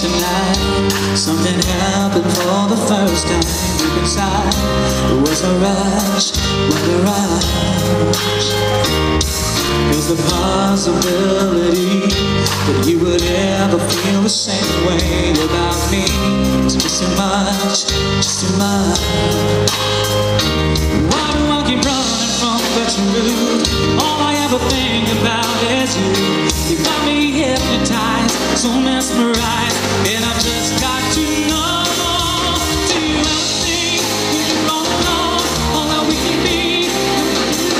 tonight. Something happened for the first time. Deep inside, it was a rush, what a rush. There's the possibility that you would ever feel the same way about me. It's just too much, just too much. Why do I keep running from the truth? All I ever think about is you. You got me hypnotized, so mesmerized, and I've just got to know. Do you ever think we can roll along, all that we can be?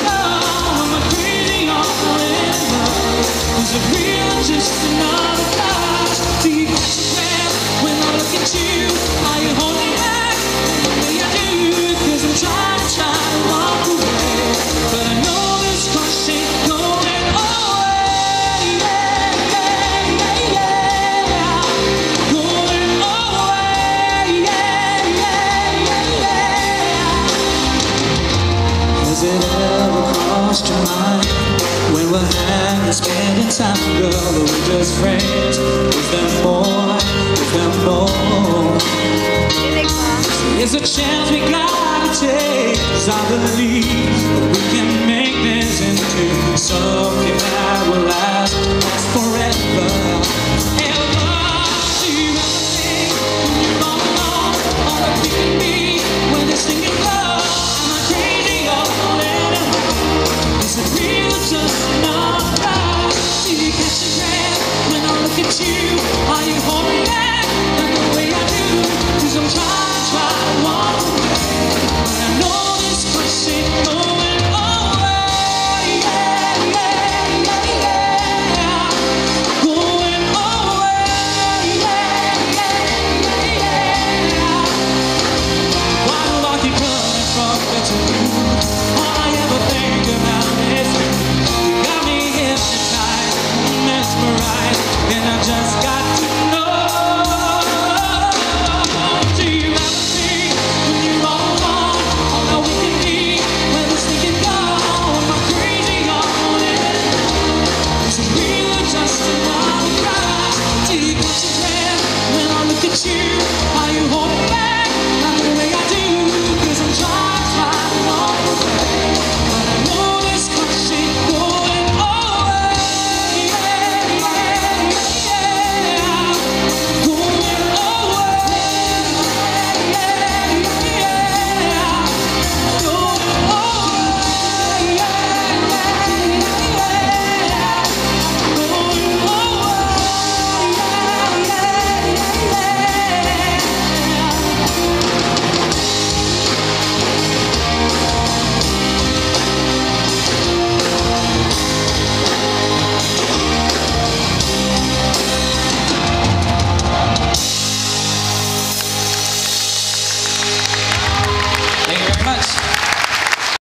Am I crazy or in love? Is it real or just another touch? Do you catch your breath when I look at you? Are you holding back the way I do? 'Cause I'm trying to walk away, but I know this crush ain't going away. Yeah, yeah, yeah, yeah. Going away. Yeah, yeah, yeah, yeah. Has it ever crossed your mind when we're hanging, spending time, girl, but we're just friends? Is there more? Is there more? Is a chance we gotta take, 'cause I believe